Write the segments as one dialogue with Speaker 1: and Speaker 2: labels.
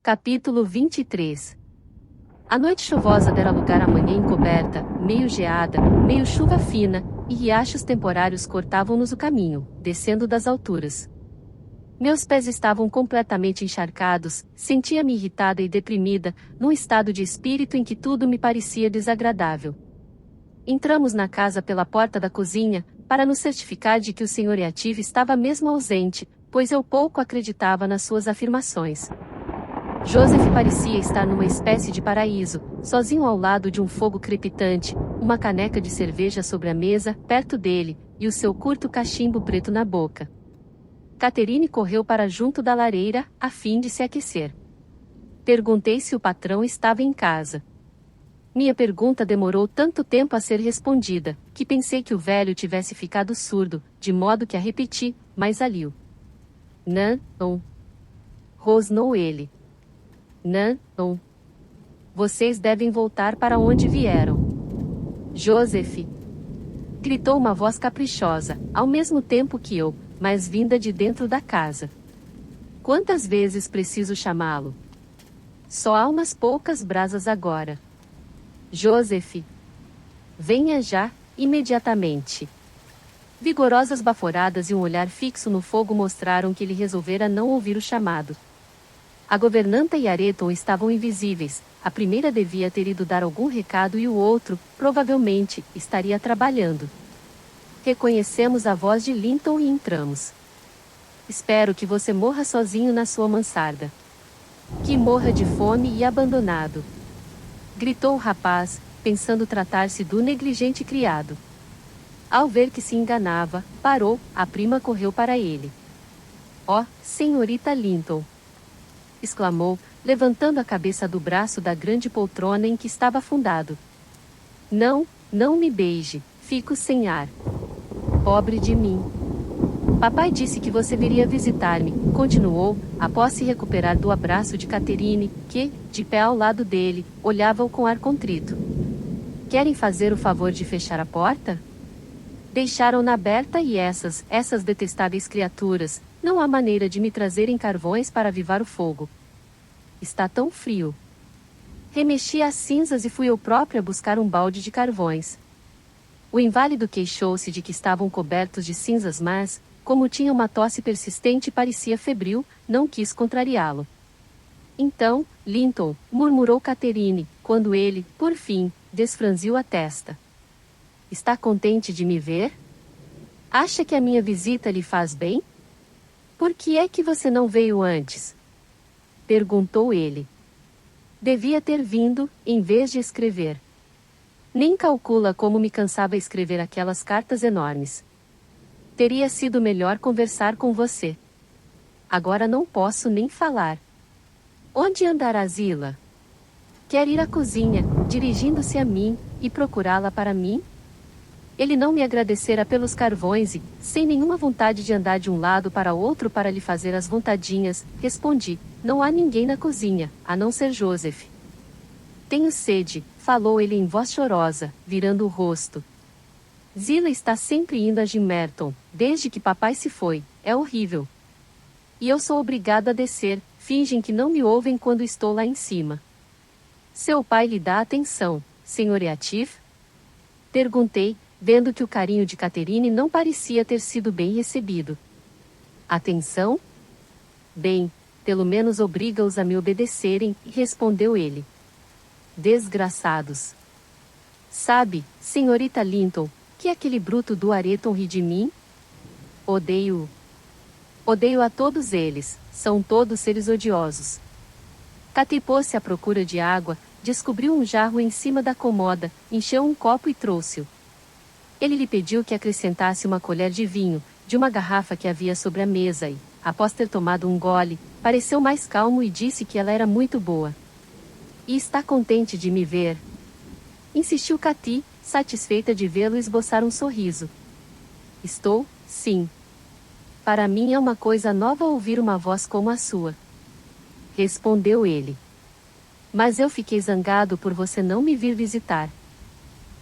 Speaker 1: Capítulo 23. A noite chuvosa dera lugar à manhã encoberta, meio geada, meio chuva fina, e riachos temporários cortavam-nos o caminho, descendo das alturas. Meus pés estavam completamente encharcados, sentia-me irritada e deprimida, num estado de espírito em que tudo me parecia desagradável. Entramos na casa pela porta da cozinha, para nos certificar de que o Sr. Yativ estava mesmo ausente, pois eu pouco acreditava nas suas afirmações. Joseph parecia estar numa espécie de paraíso, sozinho ao lado de um fogo crepitante, uma caneca de cerveja sobre a mesa, perto dele, e o seu curto cachimbo preto na boca. Catherine correu para junto da lareira, a fim de se aquecer. Perguntei se o patrão estava em casa. Minha pergunta demorou tanto tempo a ser respondida, que pensei que o velho tivesse ficado surdo, de modo que a repeti, mas aliu. Não. Rosnou ele. Não. Vocês devem voltar para onde vieram. Joseph! Gritou uma voz caprichosa, ao mesmo tempo que eu, mas vinda de dentro da casa. Quantas vezes preciso chamá-lo? Só há umas poucas brasas agora. Joseph! Venha já, imediatamente. Vigorosas baforadas e um olhar fixo no fogo mostraram que ele resolvera não ouvir o chamado. A governanta e Areton estavam invisíveis, a primeira devia ter ido dar algum recado e o outro, provavelmente, estaria trabalhando. Reconhecemos a voz de Linton e entramos. Espero que você morra sozinho na sua mansarda. Que morra de fome e abandonado. Gritou o rapaz, pensando tratar-se do negligente criado. Ao ver que se enganava, parou, a prima correu para ele. Oh, senhorita Linton! Exclamou, levantando a cabeça do braço da grande poltrona em que estava afundado. Não me beije, fico sem ar. Pobre de mim. Papai disse que você viria visitar-me, continuou, após se recuperar do abraço de Catherine, que, de pé ao lado dele, olhava-o com ar contrito. Querem fazer o favor de fechar a porta? Deixaram-na aberta e essas detestáveis criaturas, não há maneira de me trazerem carvões para avivar o fogo. Está tão frio. Remexi as cinzas e fui eu própria buscar um balde de carvões. O inválido queixou-se de que estavam cobertos de cinzas, mas, como tinha uma tosse persistente e parecia febril, não quis contrariá-lo. Então, Linton, murmurou Catherine, quando ele, por fim, desfranziu a testa. Está contente de me ver? Acha que a minha visita lhe faz bem? Por que é que você não veio antes? Perguntou ele. Devia ter vindo, em vez de escrever. Nem calcula como me cansava escrever aquelas cartas enormes. Teria sido melhor conversar com você. Agora não posso nem falar. Onde andará Zila? Quer ir à cozinha, dirigindo-se a mim, e procurá-la para mim? Ele não me agradecera pelos carvões e, sem nenhuma vontade de andar de um lado para outro para lhe fazer as vontadinhas, respondi, não há ninguém na cozinha, a não ser Joseph. Tenho sede, falou ele em voz chorosa, virando o rosto. Zila está sempre indo a Gimmerton, desde que papai se foi, é horrível. E eu sou obrigado a descer, fingem que não me ouvem quando estou lá em cima. Seu pai lhe dá atenção, Sr. Yativ? Perguntei, vendo que o carinho de Catherine não parecia ter sido bem recebido. Atenção? Bem, pelo menos obriga-os a me obedecerem, respondeu ele. Desgraçados. Sabe, senhorita Linton, que aquele bruto do Areton ri de mim? Odeio-o. Odeio a todos eles, são todos seres odiosos. Cathy pôs-se à procura de água, descobriu um jarro em cima da comoda, encheu um copo e trouxe-o. Ele lhe pediu que acrescentasse uma colher de vinho, de uma garrafa que havia sobre a mesa e, após ter tomado um gole, pareceu mais calmo e disse que ela era muito boa. E está contente de me ver? Insistiu Cathy, satisfeita de vê-lo esboçar um sorriso. Estou, sim. Para mim é uma coisa nova ouvir uma voz como a sua. Respondeu ele. Mas eu fiquei zangado por você não me vir visitar.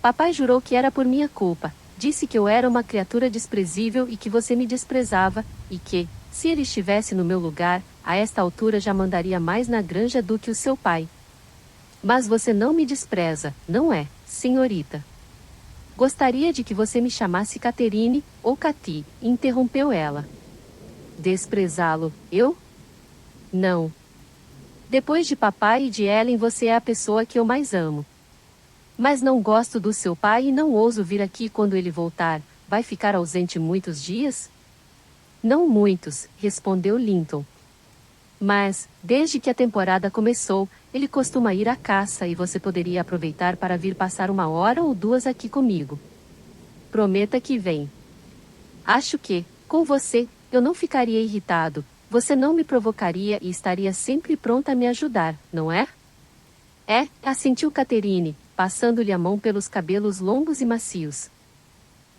Speaker 1: Papai jurou que era por minha culpa, disse que eu era uma criatura desprezível e que você me desprezava, e que, Se ele estivesse no meu lugar, a esta altura já mandaria mais na granja do que o seu pai. Mas você não me despreza, não é, senhorita? Gostaria de que você me chamasse Catherine, ou Cathy, interrompeu ela. Desprezá-lo, eu? Não. Depois de papai e de Ellen, você é a pessoa que eu mais amo. Mas não gosto do seu pai e não ouso vir aqui quando ele voltar. Vai ficar ausente muitos dias? Não muitos, respondeu Linton. Mas, desde que a temporada começou, ele costuma ir à caça e você poderia aproveitar para vir passar 1 hora ou 2 aqui comigo. Prometa que vem. Acho que, com você, eu não ficaria irritado. Você não me provocaria e estaria sempre pronta a me ajudar, não é? É, assentiu Catherine, passando-lhe a mão pelos cabelos longos e macios.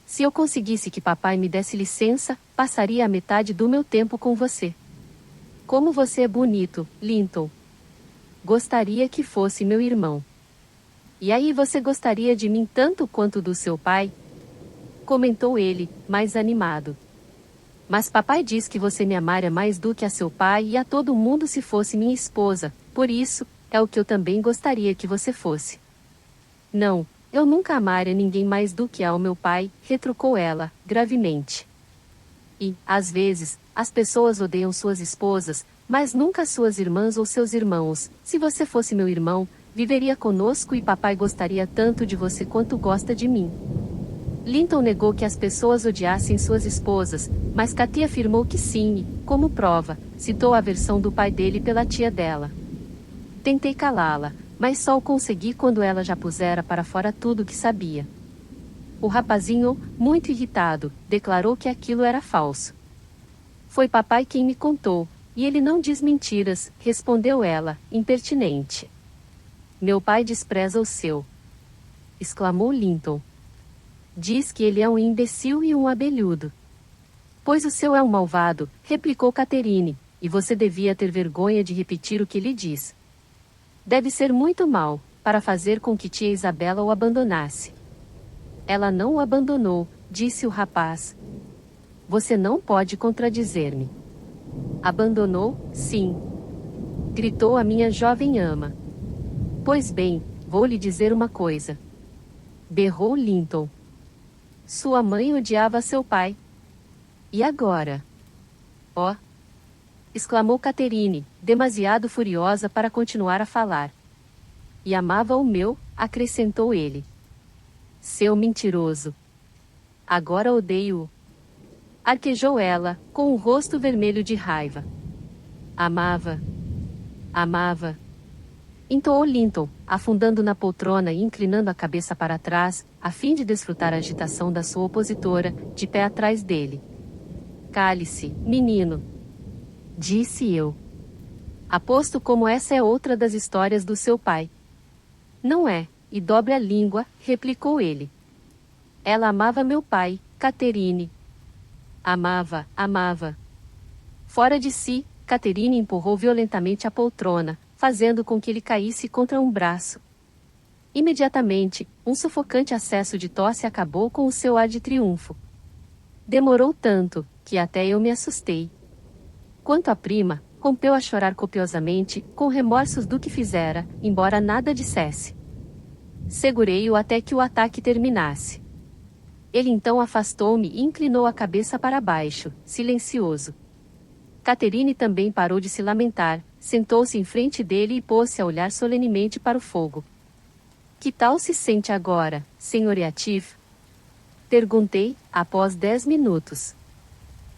Speaker 1: Se eu conseguisse que papai me desse licença, passaria a metade do meu tempo com você. Como você é bonito, Linton. Gostaria que fosse meu irmão. E aí você gostaria de mim tanto quanto do seu pai? Comentou ele, mais animado. Mas papai diz que você me amaria mais do que a seu pai e a todo mundo se fosse minha esposa, por isso, é o que eu também gostaria que você fosse. Não, eu nunca amaria ninguém mais do que ao meu pai, retrucou ela, gravemente. E, às vezes, as pessoas odeiam suas esposas, mas nunca suas irmãs ou seus irmãos. Se você fosse meu irmão, viveria conosco e papai gostaria tanto de você quanto gosta de mim. Linton negou que as pessoas odiassem suas esposas, mas Cathy afirmou que sim e, como prova, citou a versão do pai dele pela tia dela. Tentei calá-la, mas só o consegui quando ela já pusera para fora tudo o que sabia. O rapazinho, muito irritado, declarou que aquilo era falso. Foi papai quem me contou, e ele não diz mentiras, respondeu ela, impertinente. Meu pai despreza o seu. Exclamou Linton. Diz que ele é um imbecil e um abelhudo. Pois o seu é um malvado, replicou Catherine, e você devia ter vergonha de repetir o que ele diz. Deve ser muito mal, para fazer com que tia Isabela o abandonasse. Ela não o abandonou, disse o rapaz. Você não pode contradizer-me. Abandonou, sim. Gritou a minha jovem ama. Pois bem, vou lhe dizer uma coisa. Berrou Linton. Sua mãe odiava seu pai. E agora? Oh! Exclamou Catherine, demasiado furiosa para continuar a falar. E amava o meu, acrescentou ele. Seu mentiroso. Agora odeio-o. Arquejou ela, com o rosto vermelho de raiva. Amava. Amava. Entoou Linton, afundando na poltrona e inclinando a cabeça para trás, a fim de desfrutar a agitação da sua opositora, de pé atrás dele. Cale-se, menino. Disse eu. Aposto como essa é outra das histórias do seu pai. Não é, e dobre a língua, replicou ele. Ela amava meu pai, Catherine. Amava, amava. Fora de si, Catherine empurrou violentamente a poltrona, fazendo com que ele caísse contra um braço. Imediatamente, um sufocante acesso de tosse acabou com o seu ar de triunfo. Demorou tanto, que até eu me assustei. Quanto à prima, rompeu a chorar copiosamente, com remorsos do que fizera, embora nada dissesse. Segurei-o até que o ataque terminasse. Ele então afastou-me e inclinou a cabeça para baixo, silencioso. Catherine também parou de se lamentar, sentou-se em frente dele e pôs-se a olhar solenemente para o fogo. Que tal se sente agora, Sr. Yatif? Perguntei, após 10 minutos.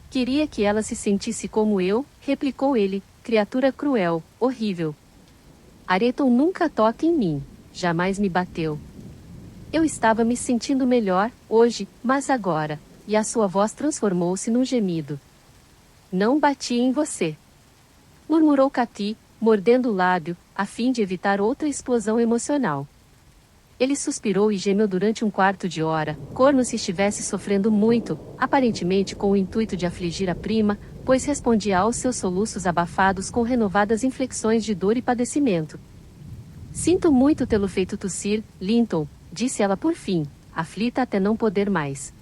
Speaker 1: Queria que ela se sentisse como eu, replicou ele, criatura cruel, horrível. Areton nunca toca em mim, jamais me bateu. Eu estava me sentindo melhor, hoje, mas agora, e a sua voz transformou-se num gemido. Não bati em você. Murmurou Cathy, mordendo o lábio, a fim de evitar outra explosão emocional. Ele suspirou e gemeu durante 1/4 de hora, como se estivesse sofrendo muito, aparentemente com o intuito de afligir a prima, pois respondia aos seus soluços abafados com renovadas inflexões de dor e padecimento. Sinto muito tê-lo feito tossir, Linton, disse ela por fim, aflita até não poder mais.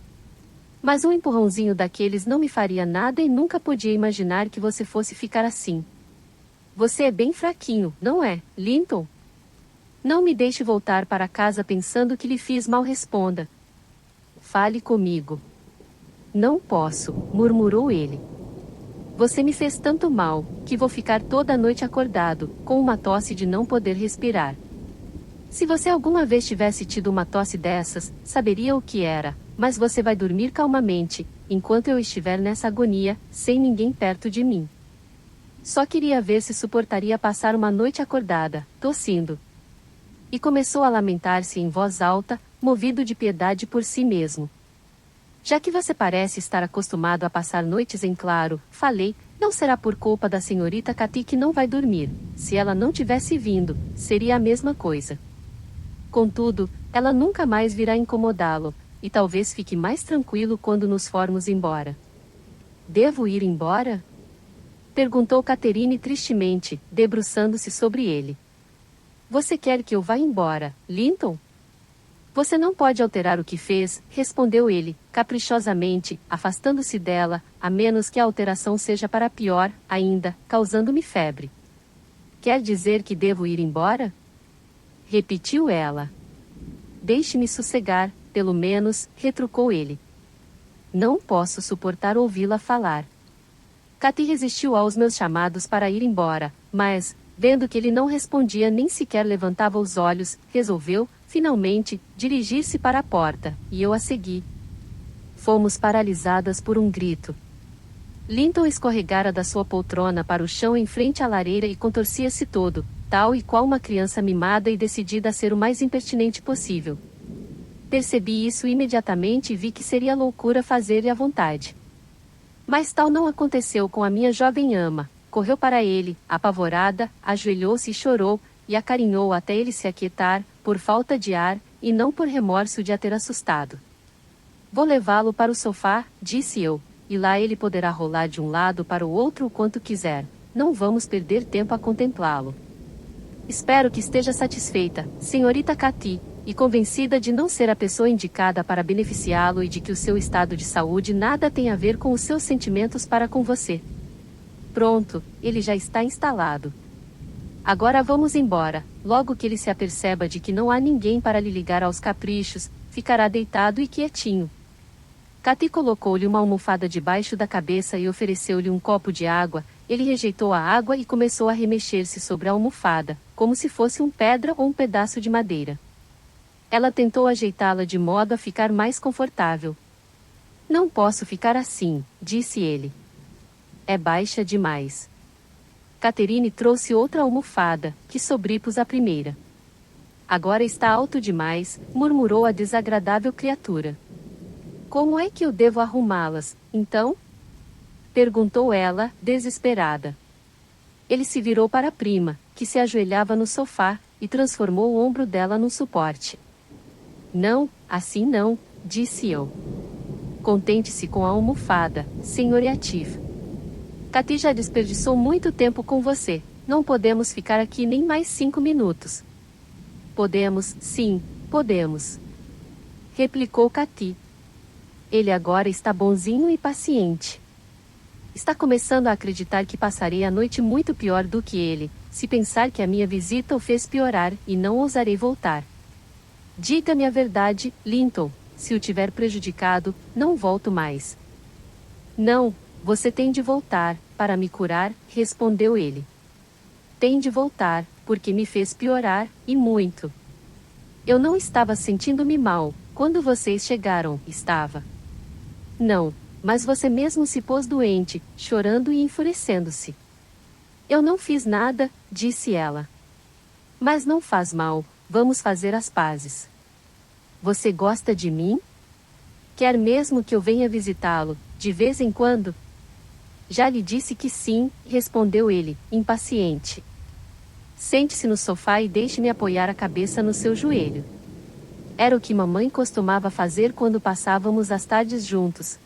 Speaker 1: Mas um empurrãozinho daqueles não me faria nada e nunca podia imaginar que você fosse ficar assim. Você é bem fraquinho, não é, Linton? Não me deixe voltar para casa pensando que lhe fiz mal. Responda. Fale comigo. Não posso, murmurou ele. Você me fez tanto mal, que vou ficar toda a noite acordado, com uma tosse de não poder respirar. Se você alguma vez tivesse tido uma tosse dessas, saberia o que era, mas você vai dormir calmamente, enquanto eu estiver nessa agonia, sem ninguém perto de mim. Só queria ver se suportaria passar uma noite acordada, tossindo. E começou a lamentar-se em voz alta, movido de piedade por si mesmo. Já que você parece estar acostumado a passar noites em claro, falei, não será por culpa da senhorita Cathy que não vai dormir. Se ela não tivesse vindo, seria a mesma coisa. Contudo, ela nunca mais virá incomodá-lo, e talvez fique mais tranquilo quando nos formos embora. Devo ir embora? Perguntou Catherine tristemente, debruçando-se sobre ele. Você quer que eu vá embora, Linton? Você não pode alterar o que fez, respondeu ele, caprichosamente, afastando-se dela, a menos que a alteração seja para pior, ainda, causando-me febre. Quer dizer que devo ir embora? Repetiu ela. Deixe-me sossegar, pelo menos, retrucou ele. Não posso suportar ouvi-la falar. Cathy resistiu aos meus chamados para ir embora, mas, vendo que ele não respondia nem sequer levantava os olhos, resolveu, finalmente, dirigir-se para a porta, e eu a segui. Fomos paralisadas por um grito. Linton escorregara da sua poltrona para o chão em frente à lareira e contorcia-se todo, tal e qual uma criança mimada e decidida a ser o mais impertinente possível. Percebi isso imediatamente e vi que seria loucura fazer-lhe à vontade. Mas tal não aconteceu com a minha jovem ama. Correu para ele, apavorada, ajoelhou-se e chorou, e acarinhou até ele se aquietar, por falta de ar, e não por remorso de a ter assustado. Vou levá-lo para o sofá, disse eu, e lá ele poderá rolar de um lado para o outro o quanto quiser. Não vamos perder tempo a contemplá-lo. Espero que esteja satisfeita, senhorita Cathy, e convencida de não ser a pessoa indicada para beneficiá-lo e de que o seu estado de saúde nada tem a ver com os seus sentimentos para com você. Pronto, ele já está instalado. Agora vamos embora. Logo que ele se aperceba de que não há ninguém para lhe ligar aos caprichos, ficará deitado e quietinho. Cathy colocou-lhe uma almofada debaixo da cabeça e ofereceu-lhe um copo de água. Ele rejeitou a água e começou a remexer-se sobre a almofada, como se fosse uma pedra ou um pedaço de madeira. Ela tentou ajeitá-la de modo a ficar mais confortável. Não posso ficar assim, disse ele. É baixa demais. Catherine trouxe outra almofada, que sobrepôs a primeira. Agora está alto demais, murmurou a desagradável criatura. Como é que eu devo arrumá-las, então? Perguntou ela, desesperada. Ele se virou para a prima, que se ajoelhava no sofá, e transformou o ombro dela num suporte. Não, assim não, disse eu. Contente-se com a almofada, Sr. Yatif. Cathy já desperdiçou muito tempo com você, não podemos ficar aqui nem mais 5 minutos. Podemos, sim, podemos. Replicou Cathy. Ele agora está bonzinho e paciente. Está começando a acreditar que passarei a noite muito pior do que ele, se pensar que a minha visita o fez piorar, e não ousarei voltar. Diga-me a verdade, Linton, se o tiver prejudicado, não volto mais. Não, você tem de voltar, para me curar, respondeu ele. Tem de voltar, porque me fez piorar, e muito. Eu não estava sentindo-me mal, quando vocês chegaram, estava. Não, mas você mesmo se pôs doente, chorando e enfurecendo-se. Eu não fiz nada, disse ela. Mas não faz mal, vamos fazer as pazes. Você gosta de mim? Quer mesmo que eu venha visitá-lo, de vez em quando? Já lhe disse que sim, respondeu ele, impaciente. Sente-se no sofá e deixe-me apoiar a cabeça no seu joelho. Era o que mamãe costumava fazer quando passávamos as tardes juntos.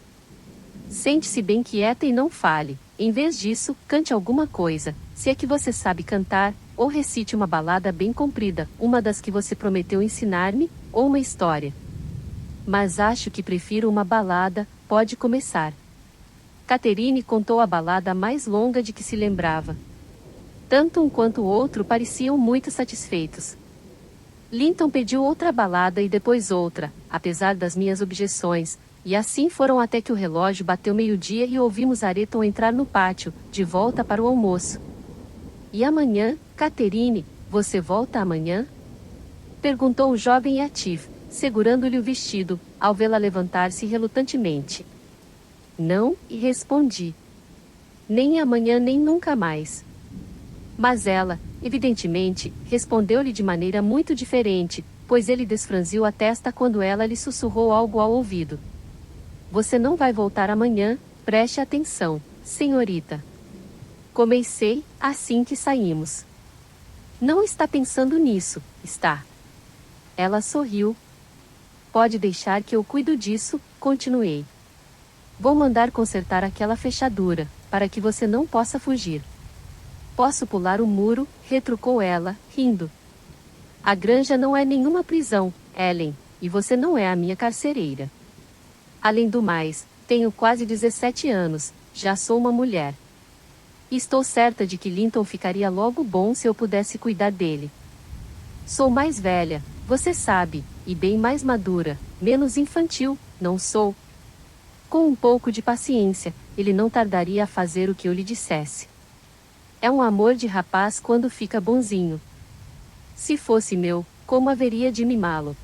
Speaker 1: Sente-se bem quieta e não fale. Em vez disso, cante alguma coisa, se é que você sabe cantar, ou recite uma balada bem comprida, uma das que você prometeu ensinar-me, ou uma história. Mas acho que prefiro uma balada, pode começar. Catherine contou a balada mais longa de que se lembrava. Tanto um quanto o outro pareciam muito satisfeitos. Linton pediu outra balada e depois outra, apesar das minhas objeções, e assim foram até que o relógio bateu meio-dia e ouvimos Areton entrar no pátio, de volta para o almoço. E amanhã, Catherine, você volta amanhã? Perguntou o jovem Yatif, segurando-lhe o vestido, ao vê-la levantar-se relutantemente. Não, e respondi. Nem amanhã nem nunca mais. Mas ela, evidentemente, respondeu-lhe de maneira muito diferente, pois ele desfranziu a testa quando ela lhe sussurrou algo ao ouvido. Você não vai voltar amanhã, preste atenção, senhorita. Comecei, assim que saímos. Não está pensando nisso, está? Ela sorriu. Pode deixar que eu cuido disso, continuei. Vou mandar consertar aquela fechadura, para que você não possa fugir. Posso pular o muro, retrucou ela, rindo. A granja não é nenhuma prisão, Ellen, e você não é a minha carcereira. Além do mais, tenho quase 17 anos, já sou uma mulher. Estou certa de que Linton ficaria logo bom se eu pudesse cuidar dele. Sou mais velha, você sabe, e bem mais madura, menos infantil, não sou? Com um pouco de paciência, ele não tardaria a fazer o que eu lhe dissesse. É um amor de rapaz quando fica bonzinho. Se fosse meu, como haveria de mimá-lo?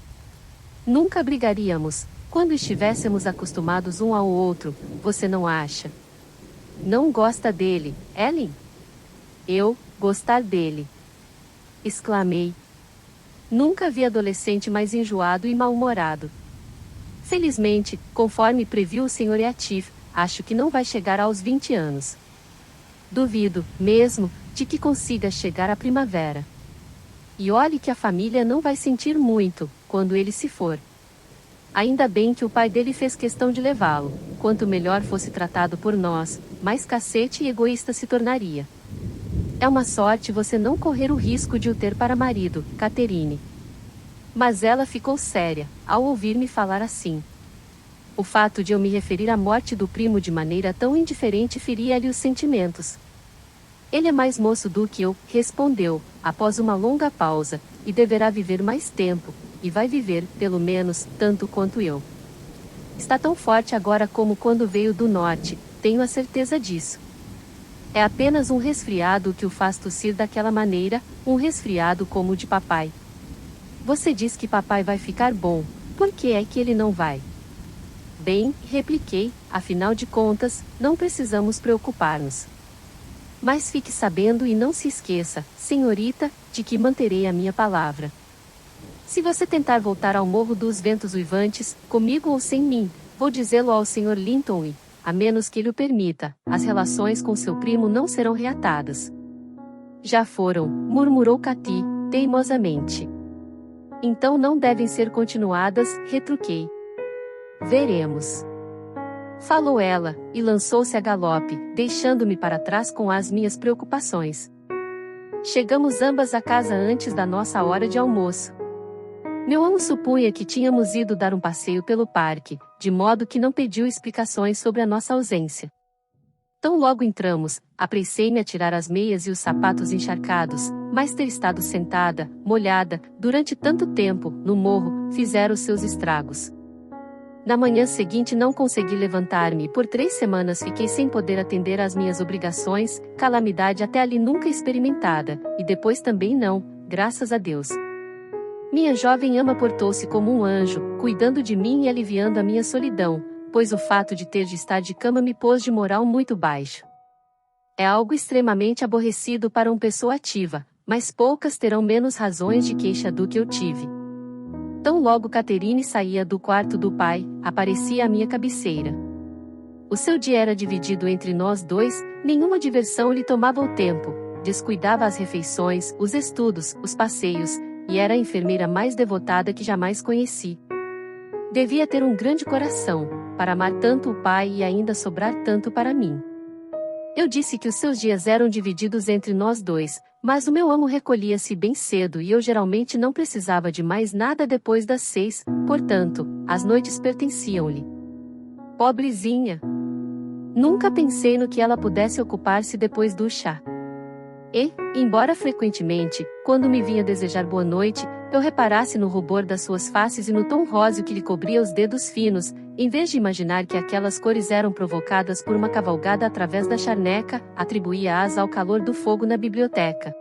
Speaker 1: Nunca brigaríamos, quando estivéssemos acostumados um ao outro, você não acha? Não gosta dele, Ellen? Eu, gostar dele. Exclamei. Nunca vi adolescente mais enjoado e mal-humorado. Felizmente, conforme previu o Sr. Yatif, acho que não vai chegar aos 20 anos. Duvido, mesmo, de que consiga chegar à primavera. E olhe que a família não vai sentir muito, quando ele se for. Ainda bem que o pai dele fez questão de levá-lo. Quanto melhor fosse tratado por nós, mais cacete e egoísta se tornaria. É uma sorte você não correr o risco de o ter para marido, Catherine. Mas ela ficou séria, ao ouvir-me falar assim. O fato de eu me referir à morte do primo de maneira tão indiferente feria-lhe os sentimentos. Ele é mais moço do que eu, respondeu, após uma longa pausa, e deverá viver mais tempo, e vai viver, pelo menos, tanto quanto eu. Está tão forte agora como quando veio do norte, tenho a certeza disso. É apenas um resfriado que o faz tossir daquela maneira, um resfriado como o de papai. Você diz que papai vai ficar bom, por que é que ele não vai? Bem, repliquei, afinal de contas, não precisamos preocupar-nos. Mas fique sabendo e não se esqueça, senhorita, de que manterei a minha palavra. Se você tentar voltar ao Morro dos Ventos Uivantes, comigo ou sem mim, vou dizê-lo ao Sr. Linton e, a menos que ele o permita, as relações com seu primo não serão reatadas. Já foram, murmurou Cathy, teimosamente. Então não devem ser continuadas, retruquei. Veremos. Falou ela, e lançou-se a galope, deixando-me para trás com as minhas preocupações. Chegamos ambas à casa antes da nossa hora de almoço. Meu amo supunha que tínhamos ido dar um passeio pelo parque, de modo que não pediu explicações sobre a nossa ausência. Tão logo entramos, apressei-me a tirar as meias e os sapatos encharcados, mas ter estado sentada, molhada, durante tanto tempo, no morro, fizera os seus estragos. Na manhã seguinte não consegui levantar-me e por 3 semanas fiquei sem poder atender às minhas obrigações, calamidade até ali nunca experimentada, e depois também não, graças a Deus. Minha jovem ama portou-se como um anjo, cuidando de mim e aliviando a minha solidão, pois o fato de ter de estar de cama me pôs de moral muito baixo. É algo extremamente aborrecido para uma pessoa ativa, mas poucas terão menos razões de queixa do que eu tive. Tão logo Catherine saía do quarto do pai, aparecia à minha cabeceira. O seu dia era dividido entre nós dois, nenhuma diversão lhe tomava o tempo, descuidava as refeições, os estudos, os passeios, e era a enfermeira mais devotada que jamais conheci. Devia ter um grande coração, para amar tanto o pai e ainda sobrar tanto para mim. Eu disse que os seus dias eram divididos entre nós dois, mas o meu amo recolhia-se bem cedo e eu geralmente não precisava de mais nada depois das 6, portanto, as noites pertenciam-lhe. Pobrezinha! Nunca pensei no que ela pudesse ocupar-se depois do chá. E, embora frequentemente, quando me vinha desejar boa noite, eu reparasse no rubor das suas faces e no tom róseo que lhe cobria os dedos finos, em vez de imaginar que aquelas cores eram provocadas por uma cavalgada através da charneca, atribuía-as ao calor do fogo na biblioteca.